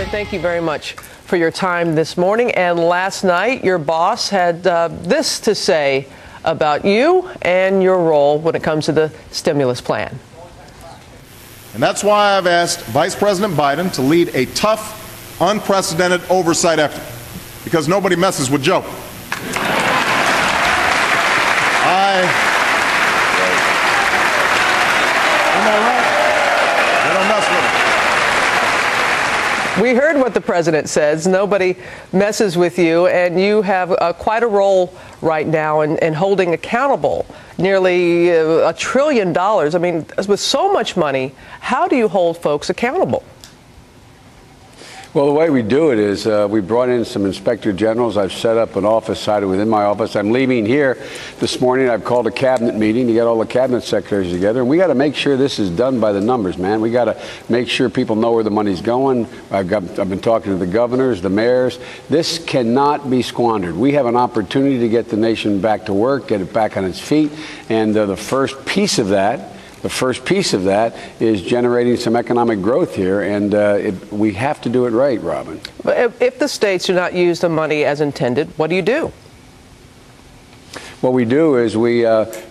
thank you very much for your time this morning. And last night, your boss had this to say about you and your role when it comes to the stimulus plan. And that's why I've asked Vice President Biden to lead a tough, unprecedented oversight effort, because nobody messes with Joe. We heard what the president says. Nobody messes with you, and you have quite a role right now in holding accountable nearly $1 trillion. I mean, with so much money, how do you hold folks accountable? Well, the way we do it is we brought in some inspector generals. I've set up an office side within my office. I'm leaving here this morning. I've called a cabinet meeting to get all the cabinet secretaries together. And we got to make sure this is done by the numbers, man. We got to make sure people know where the money's going. I've been talking to the governors, the mayors. This cannot be squandered. We have an opportunity to get the nation back to work, get it back on its feet. And the first piece of that is generating some economic growth here, and we have to do it right, Robin. But if the states do not use the money as intended, what do you do? What we do is we,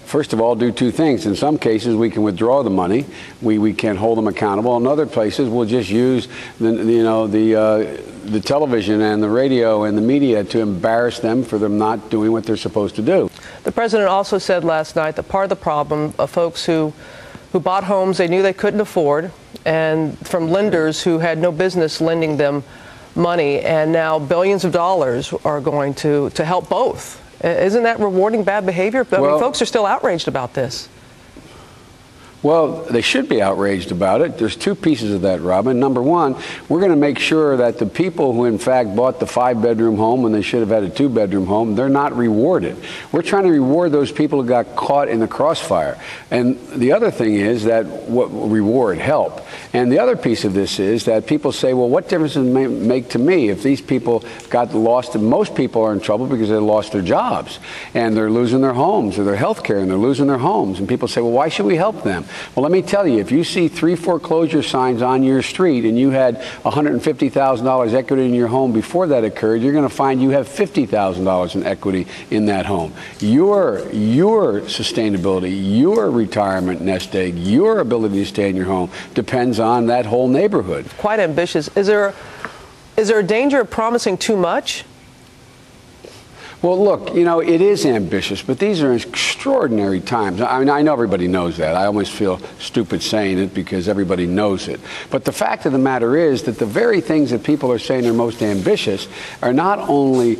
first of all, do two things. In some cases, we can withdraw the money. We can hold them accountable. In other places, we'll just use the television and the radio and the media to embarrass them for them not doing what they're supposed to do. The president also said last night that part of the problem of folks who bought homes they knew they couldn't afford, and from lenders who had no business lending them money, and now billions of dollars are going to help both. Isn't that rewarding bad behavior? I mean, folks are still outraged about this. Well, they should be outraged about it. There's two pieces of that, Robin. Number one, we're going to make sure that the people who, in fact, bought the 5-bedroom home when they should have had a 2-bedroom home, they're not rewarded. We're trying to reward those people who got caught in the crossfire. And the other thing is that reward help. And the other piece of this is that people say, well, what difference does it make to me if these people got lost? And most people are in trouble because they lost their jobs and they're losing their homes or their health care and they're losing their homes. And people say, well, why should we help them? Well, let me tell you, if you see 3 foreclosure signs on your street and you had $150,000 equity in your home before that occurred, you're going to find you have $50,000 in equity in that home. Your sustainability, your retirement nest egg, your ability to stay in your home depends on that whole neighborhood. Quite ambitious. Is there a danger of promising too much? Well, look, you know, it is ambitious, but these are extraordinary times. I mean, I know everybody knows that. I almost feel stupid saying it because everybody knows it. But the fact of the matter is that the very things that people are saying are most ambitious are not only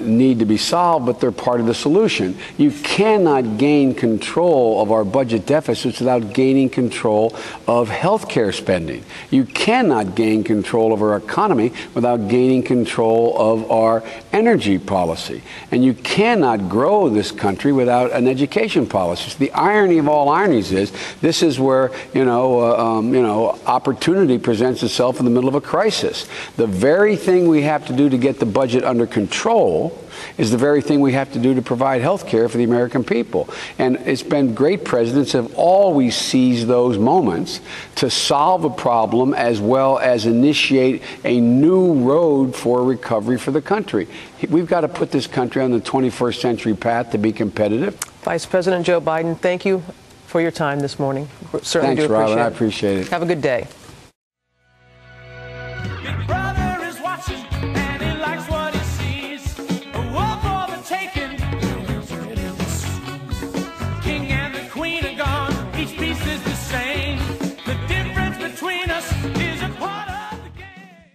need to be solved, but they're part of the solution. You cannot gain control of our budget deficits without gaining control of health care spending. You cannot gain control of our economy without gaining control of our energy policy. And you cannot grow this country without an education policy. So the irony of all ironies is this is where, opportunity presents itself in the middle of a crisis. The very thing we have to do to get the budget under control is the very thing we have to do to provide health care for the American people. And it's been great presidents have always seized those moments to solve a problem as well as initiate a new road for recovery for the country. We've got to put this country on the 21st century path to be competitive. Vice President Joe Biden, thank you for your time this morning. Certainly Thanks, do appreciate Robin. it. I appreciate it. Have a good day.